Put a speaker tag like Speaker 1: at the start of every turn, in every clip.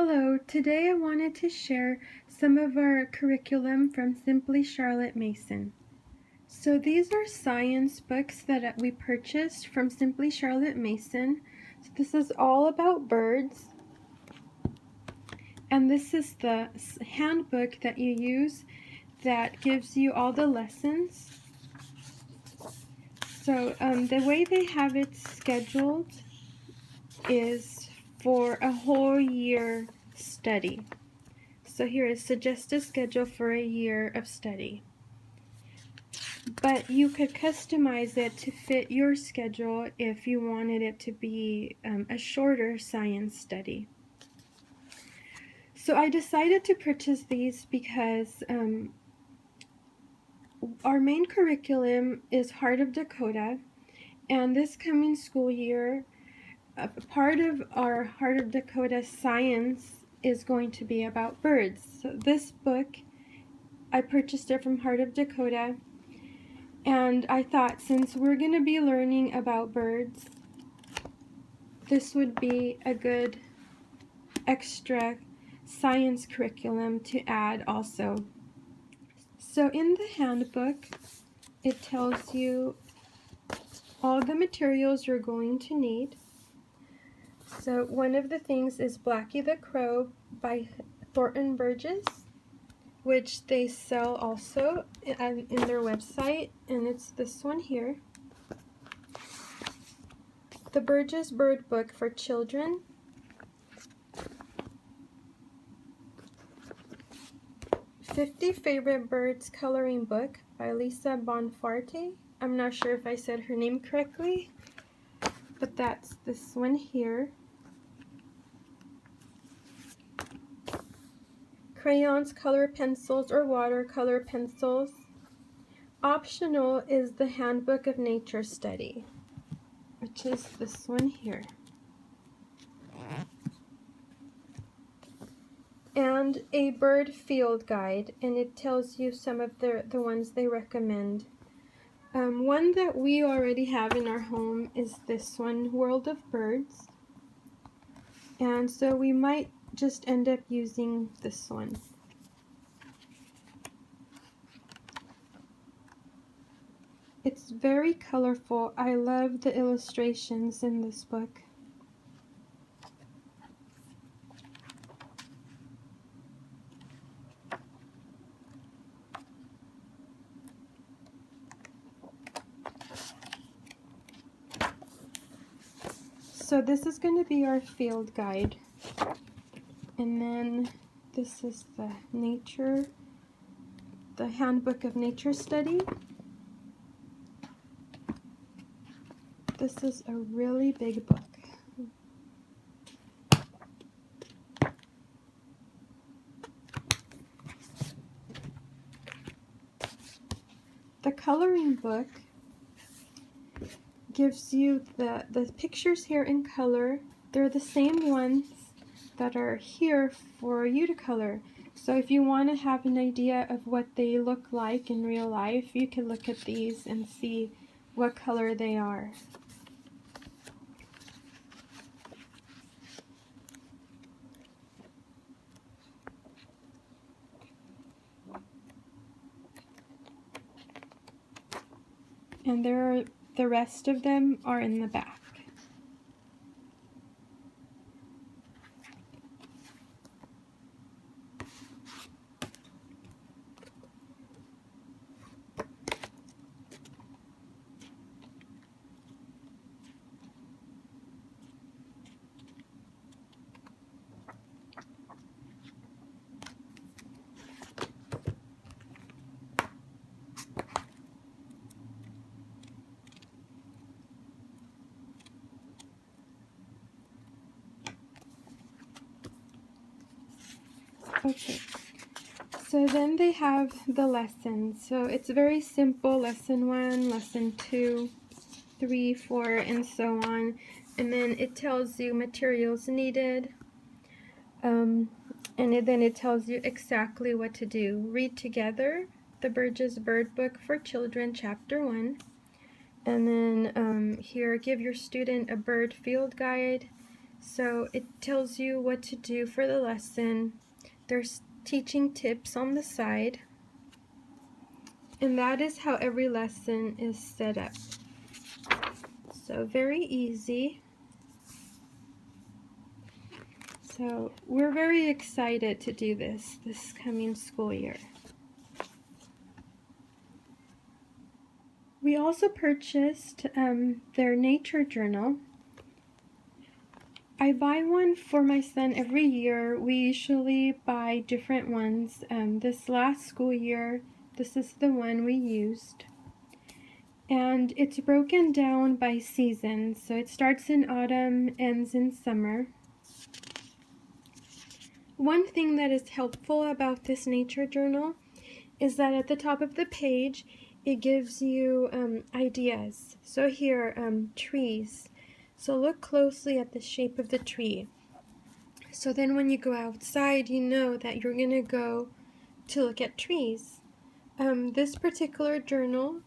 Speaker 1: Hello, today I wanted to share some of our curriculum from Simply Charlotte Mason. So these are science books that we purchased from Simply Charlotte Mason. So this is all about birds. And this is the handbook that you use that gives you all the lessons. So the way they have it scheduled is for a whole year study. So here is suggested schedule for a year of study. But you could customize it to fit your schedule if you wanted it to be a shorter science study. So I decided to purchase these because our main curriculum is Heart of Dakota, and this coming school year, part of our Heart of Dakota science is going to be about birds. So this book, I purchased it from Heart of Dakota, and I thought since we're going to be learning about birds, this would be a good extra science curriculum to add also. So in the handbook, it tells you all the materials you're going to need. So one of the things is Blackie the Crow by Thornton Burgess, which they sell also in their website, and it's this one here. The Burgess Bird Book for Children. "50 Favorite Birds Coloring Book" by Lisa Bonfarte. I'm not sure if I said her name correctly, but that's this one here. Crayons, color pencils, or watercolor pencils. Optional is the Handbook of Nature Study, which is this one here. And a bird field guide, and it tells you some of the ones they recommend. One that we already have in our home is this one, World of Birds. And so we might just end up using this one. It's very colorful. I love the illustrations in this book. So this is going to be our field guide. And then this is the Handbook of Nature Study. This is a really big book. The coloring book gives you the pictures here in color. They're the same ones that are here for you to color. So if you want to have an idea of what they look like in real life, you can look at these and see what color they are. And the rest of them are in the back. Okay, so then they have the lessons. So it's very simple: lesson 1, lesson 2, 3, 4, and so on. And then it tells you materials needed. And then it tells you exactly what to do. Read together the Burgess Bird Book for Children, Chapter 1. And then here, give your student a bird field guide. So it tells you what to do for the lesson. There's teaching tips on the side. And that is how every lesson is set up. So very easy. So we're very excited to do this coming school year. We also purchased their nature journal. I buy one for my son every year. We usually buy different ones. This last school year, this is the one we used. And it's broken down by season. So it starts in autumn, ends in summer. One thing that is helpful about this nature journal is that at the top of the page, it gives you ideas. So here, trees. So look closely at the shape of the tree. So then when you go outside, you know that you're going to go to look at trees. This particular journal,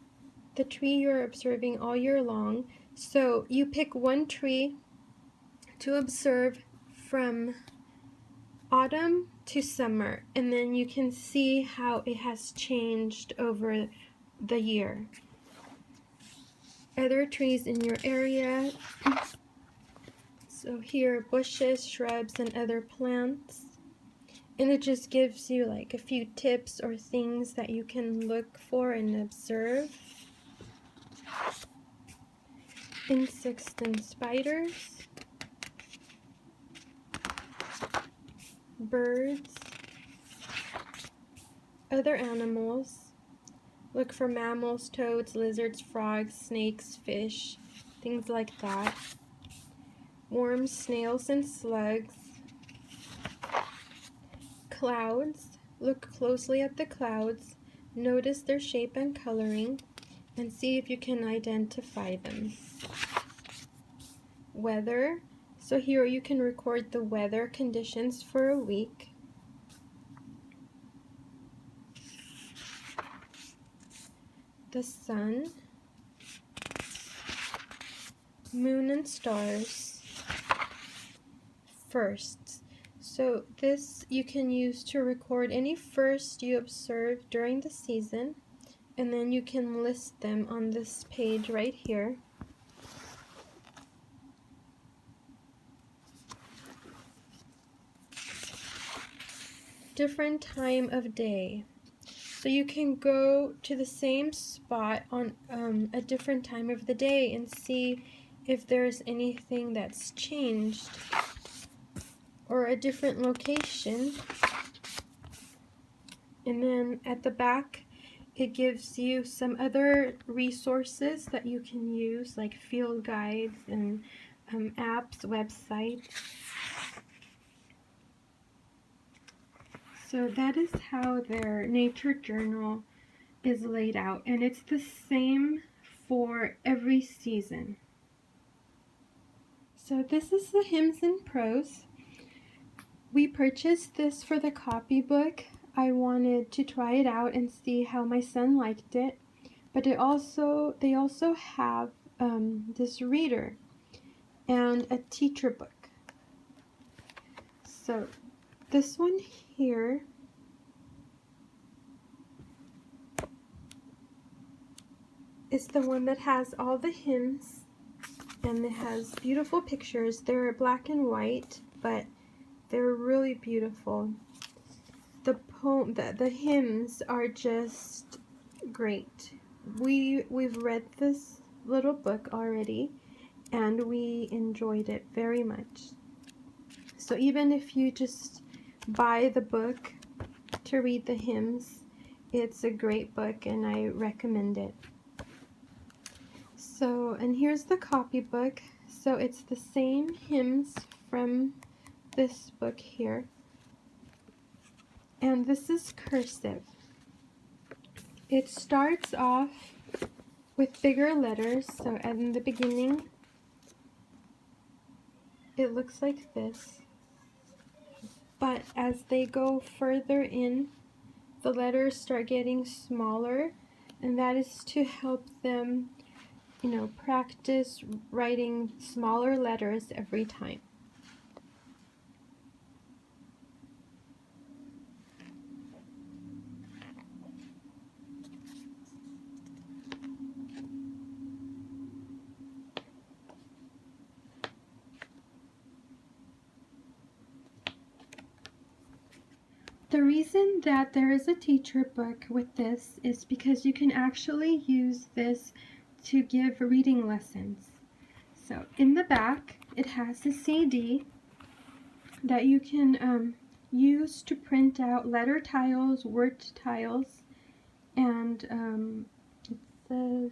Speaker 1: the tree you're observing all year long, so you pick one tree to observe from autumn to summer, and then you can see how it has changed over the year. Other trees in your area. So here, bushes, shrubs, and other plants. And it just gives you like a few tips or things that you can look for and observe. Insects and spiders. Birds. Other animals. Look for mammals, toads, lizards, frogs, snakes, fish, things like that. Worms, snails, and slugs. Clouds. Look closely at the clouds. Notice their shape and coloring, and see if you can identify them. Weather. So here you can record the weather conditions for a week. The sun. Moon and stars. Firsts. So this you can use to record any first you observe during the season, and then you can list them on this page right here. Different time of day. So you can go to the same spot on a different time of the day and see if there's anything that's changed, or a different location. And then at the back, it gives you some other resources that you can use, like field guides and apps, websites. So that is how their nature journal is laid out, and it's the same for every season. So this is the Hymns and Prose. We purchased this for the copybook. I wanted to try it out and see how my son liked it, but they also have this reader and a teacher book. So this one here is the one that has all the hymns, and it has beautiful pictures. They're black and white, but they're really beautiful. The hymns are just great. We've read this little book already, and we enjoyed it very much. So even if you just buy the book to read the hymns, it's a great book, and I recommend it. So, and here's the copybook. So it's the same hymns from this book here. And this is cursive. It starts off with bigger letters. So in the beginning, it looks like this. But as they go further in, the letters start getting smaller, and that is to help them, practice writing smaller letters every time. The reason that there is a teacher book with this is because you can actually use this to give reading lessons. So in the back, it has a CD that you can use to print out letter tiles, word tiles, and it says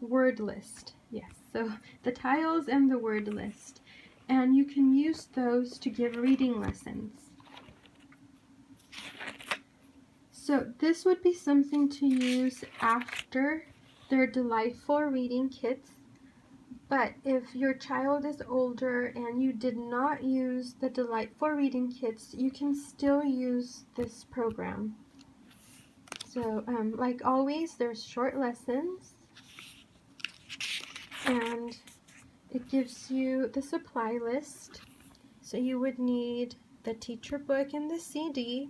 Speaker 1: word list. Yes, so the tiles and the word list. And you can use those to give reading lessons. So this would be something to use after their delightful reading kits. But if your child is older and you did not use the delightful reading kits, you can still use this program. So like always, there's short lessons, and it gives you the supply list. So you would need the teacher book and the CD,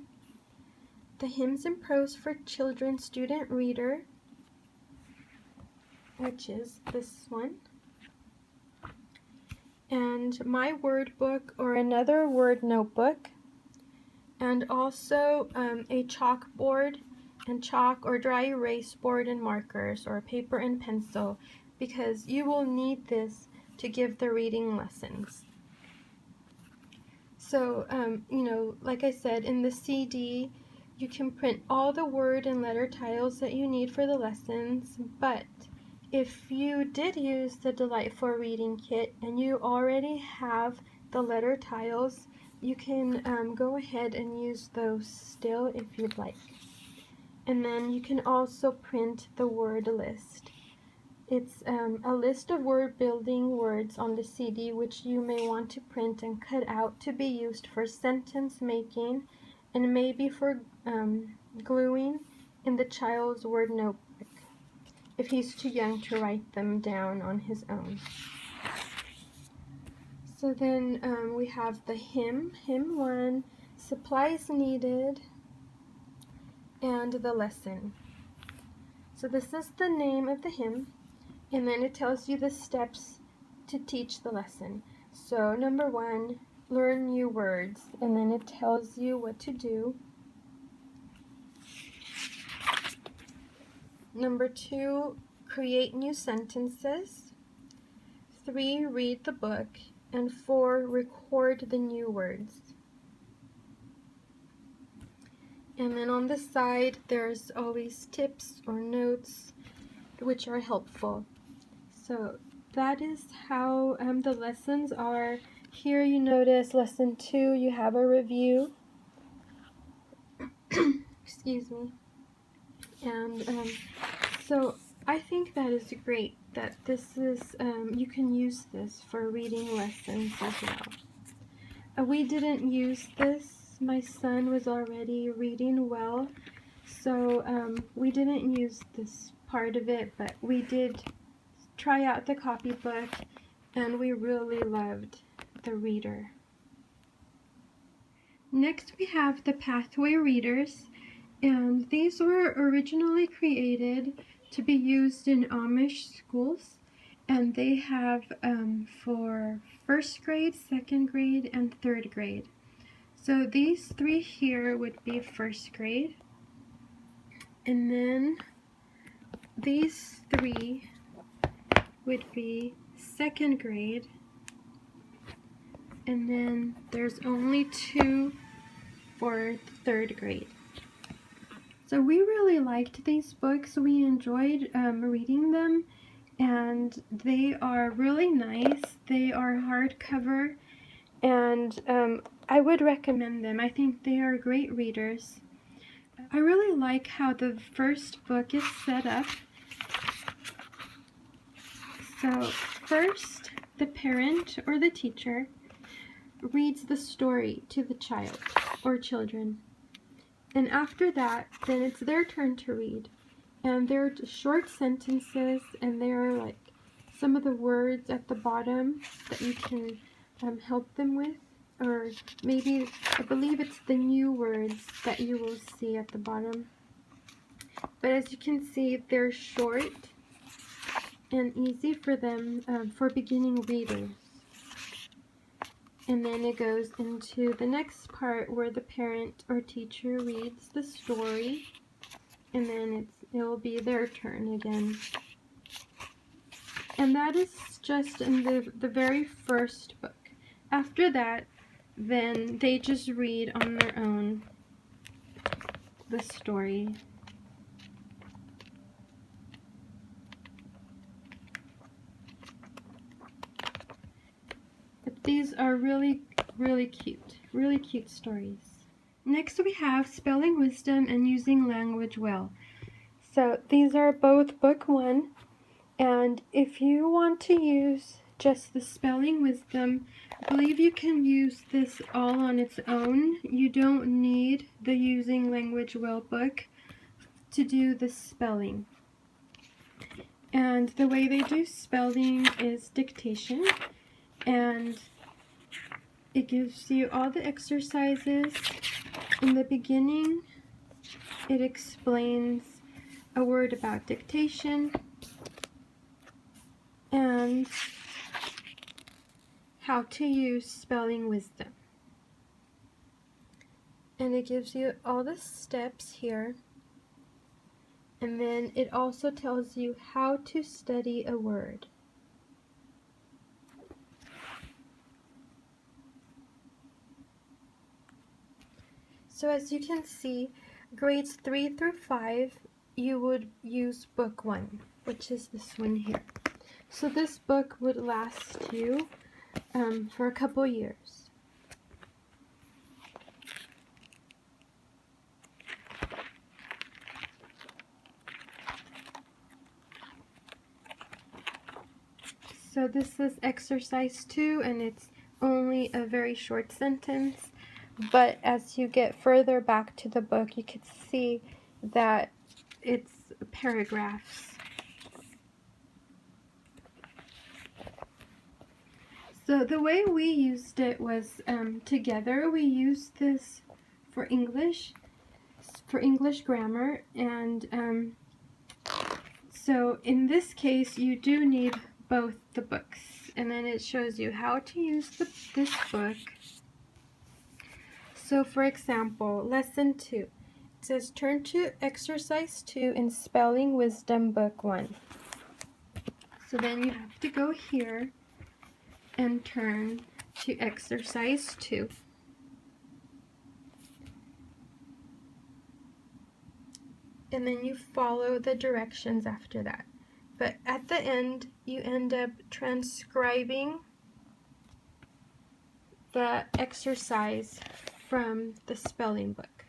Speaker 1: the Hymns and Prose for Children student reader, which is this one, and my word book or another word notebook, and also a chalkboard and chalk or dry erase board and markers, or paper and pencil, because you will need this to give the reading lessons. So, you know, like I said, in the CD, you can print all the word and letter tiles that you need for the lessons, but if you did use the Delightful Reading Kit and you already have the letter tiles, you can go ahead and use those still if you'd like. And then you can also print the word list. It's a list of word building words on the CD which you may want to print and cut out to be used for sentence making and maybe for gluing in the child's word notebook if he's too young to write them down on his own. So then we have the hymn 1, supplies needed, and the lesson. So this is the name of the hymn, and then it tells you the steps to teach the lesson. So number 1, learn new words, and then it tells you what to do. Number 2, create new sentences. 3, read the book. And 4, record the new words. And then on the side, there's always tips or notes which are helpful. So that is how the lessons are. Here you notice lesson 2, you have a review. Excuse me. And so I think that is great that this is, you can use this for reading lessons as well. We didn't use this. My son was already reading well, so we didn't use this part of it, but we did try out the copybook, and we really loved the reader. Next we have the Pathway Readers, and these were originally created to be used in Amish schools, and they have for 1st grade, 2nd grade, and 3rd grade. So these 3 here would be 1st grade, and then these 3 would be 2nd grade, and then there's only 2 for 3rd grade. So we really liked these books. We enjoyed reading them, and they are really nice. They are hardcover, and I would recommend them. I think they are great readers. I really like how the first book is set up. So first, the parent or the teacher reads the story to the child or children. And after that, then it's their turn to read. And they're short sentences, and they're like some of the words at the bottom that you can help them with. Or maybe, I believe it's the new words that you will see at the bottom. But as you can see, they're short and easy for them, for beginning readers. And then it goes into the next part where the parent or teacher reads the story, and then it will be their turn again. And that is just in the very first book. After that, then they just read on their own the story. But these are really cute stories. Next we have Spelling Wisdom and Using Language Well. So these are both book 1, and if you want to use just the Spelling Wisdom, I believe you can use this all on its own. You don't need the Using Language Well book to do the spelling. And the way they do spelling is dictation, and it gives you all the exercises. In the beginning, it explains a word about dictation and how to use Spelling Wisdom. And it gives you all the steps here. And then it also tells you how to study a word. So as you can see, grades 3 through 5, you would use book 1, which is this one here. So this book would last you for a couple years. So this is exercise 2, and it's only a very short sentence. But as you get further back to the book, you can see that it's paragraphs. So the way we used it was together. We used this for English grammar, and so in this case you do need both the books, and then it shows you how to use this book. So for example, lesson 2, it says turn to exercise 2 in Spelling Wisdom book 1. So then you have to go here and turn to exercise 2. And then you follow the directions after that. But at the end, you end up transcribing the exercise from the spelling book.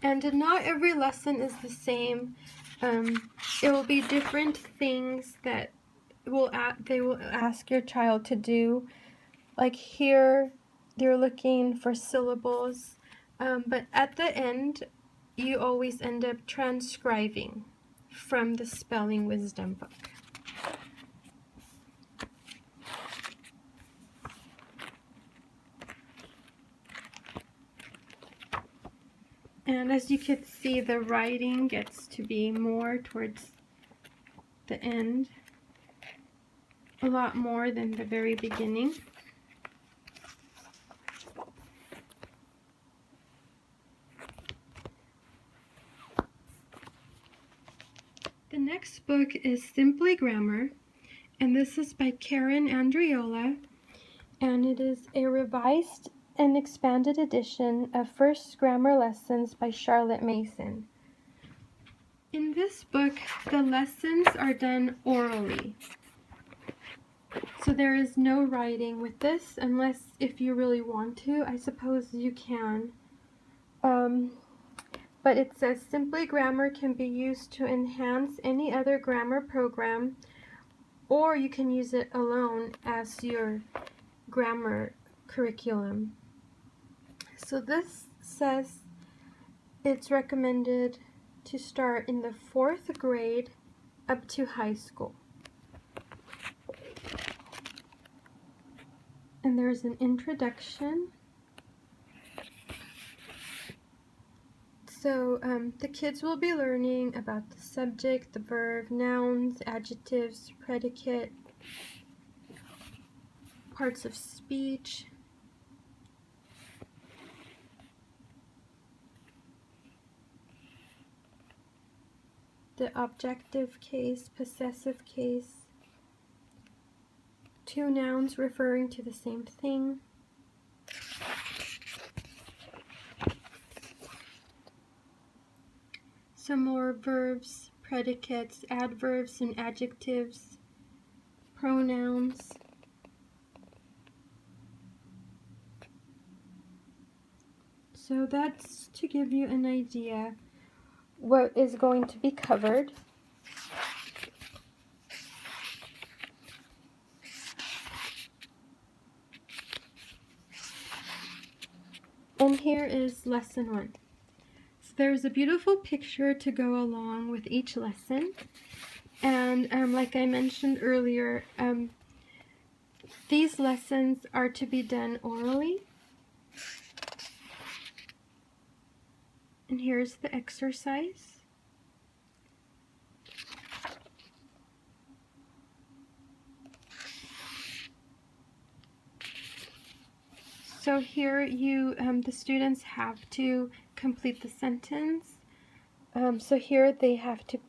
Speaker 1: And not every lesson is the same. It will be different things that they will ask your child to do. Like here, they're looking for syllables, but at the end, you always end up transcribing from the Spelling Wisdom book. And as you can see, the writing gets to be more towards the end, a lot more than the very beginning. The next book is Simply Grammar, and this is by Karen Andriola, and it is a revised and expanded edition of First Grammar Lessons by Charlotte Mason. In this book, the lessons are done orally. So there is no writing with this, unless if you really want to. I suppose you can. But it says Simply Grammar can be used to enhance any other grammar program, or you can use it alone as your grammar curriculum. So this says it's recommended to start in the 4th grade up to high school. And there's an introduction. So the kids will be learning about the subject, the verb, nouns, adjectives, predicate, parts of speech, the objective case, possessive case, two nouns referring to the same thing, some more verbs, predicates, adverbs and adjectives, pronouns, so that's to give you an idea what is going to be covered. And here is lesson 1. So there's a beautiful picture to go along with each lesson. And like I mentioned earlier, these lessons are to be done orally. And here's the exercise. So here the students have to complete the sentence. So here they have to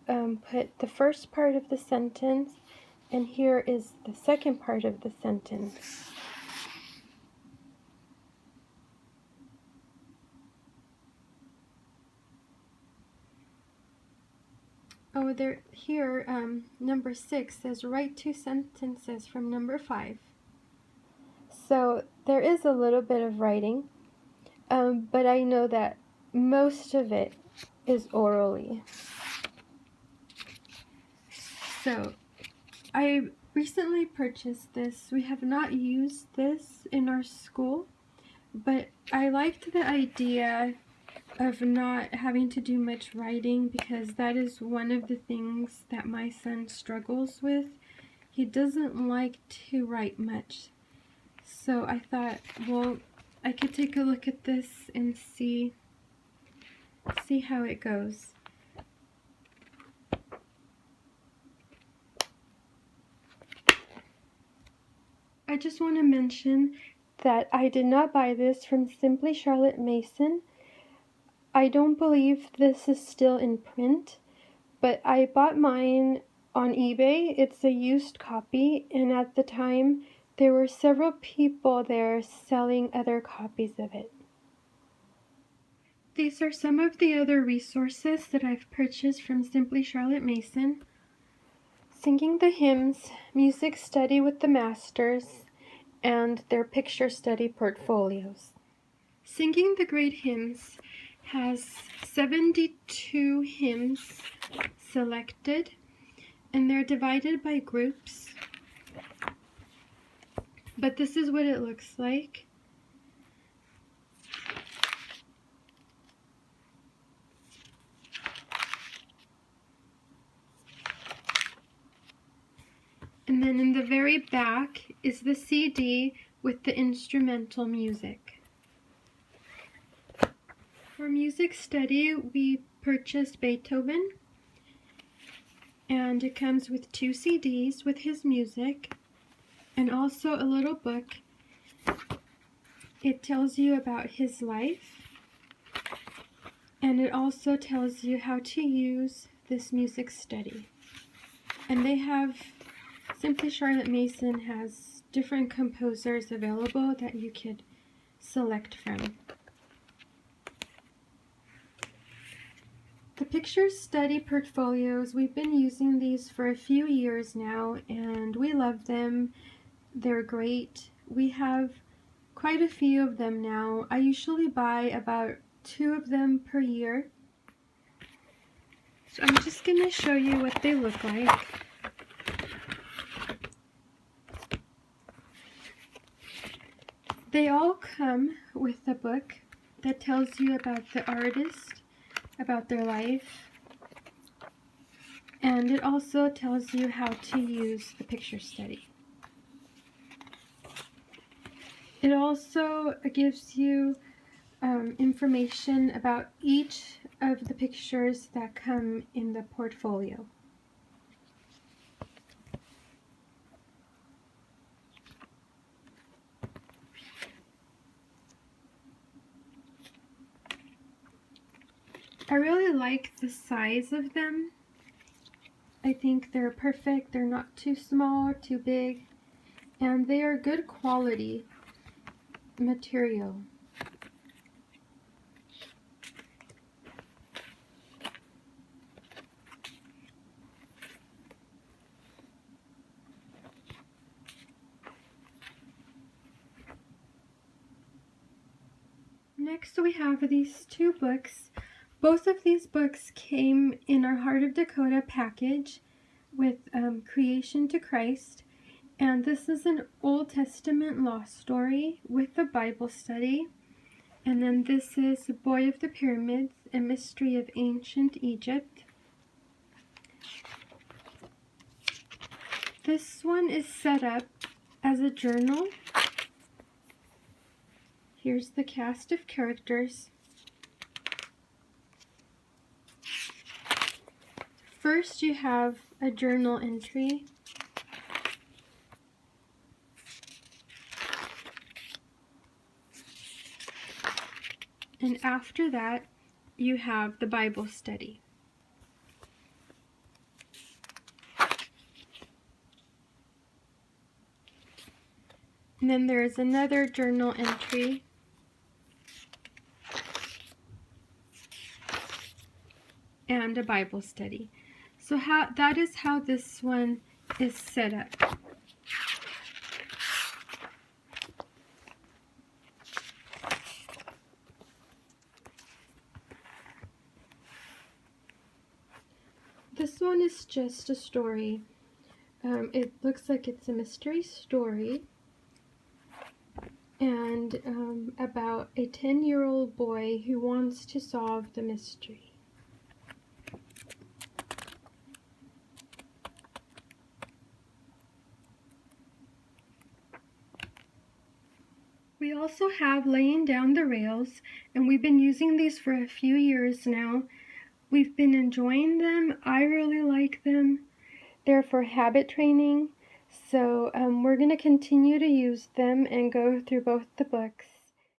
Speaker 1: put the first part of the sentence, and here is the second part of the sentence. Oh, here number 6 says write 2 sentences from number 5. So there is a little bit of writing, but I know that most of it is orally. So I recently purchased this. We have not used this in our school, but I liked the idea of not having to do much writing, because that is one of the things that my son struggles with. He doesn't like to write much. So I thought, well, I could take a look at this and see how it goes. I just want to mention that I did not buy this from Simply Charlotte Mason. I don't believe this is still in print, but I bought mine on eBay. It's a used copy, and at the time there were several people there selling other copies of it. These are some of the other resources that I've purchased from Simply Charlotte Mason. Singing the Hymns, Music Study with the Masters, and their picture study portfolios. Singing the Great Hymns has 72 hymns selected, and they're divided by groups. But this is what it looks like. And then in the very back is the CD with the instrumental music. For music study, we purchased Beethoven, and it comes with 2 CDs with his music, and also a little book. It tells you about his life, and it also tells you how to use this music study. And Simply Charlotte Mason has different composers available that you could select from. The picture study portfolios, we've been using these for a few years now, and we love them. They're great. We have quite a few of them now. I usually buy about 2 of them per year. So I'm just going to show you what they look like. They all come with a book that tells you about the artist, about their life, and it also tells you how to use the picture study. It also gives you information about each of the pictures that come in the portfolio. I really like the size of them. I think they're perfect. They're not too small or too big, and they are good quality material. Next we have these two books. Both of these books came in our Heart of Dakota package with Creation to Christ. And this is an Old Testament law story with a Bible study. And then this is Boy of the Pyramids, a mystery of ancient Egypt. This one is set up as a journal. Here's the cast of characters. First you have a journal entry. And after that, you have the Bible study. And then there's another journal entry. And a Bible study. So that is how this one is set up. This one is just a story. It looks like it's a mystery story, and about a 10-year-old boy who wants to solve the mystery. We also have Laying Down the Rails, and we've been using these for a few years now. We've been enjoying them. I really like them. They're for habit training, so we're going to continue to use them and go through both the books.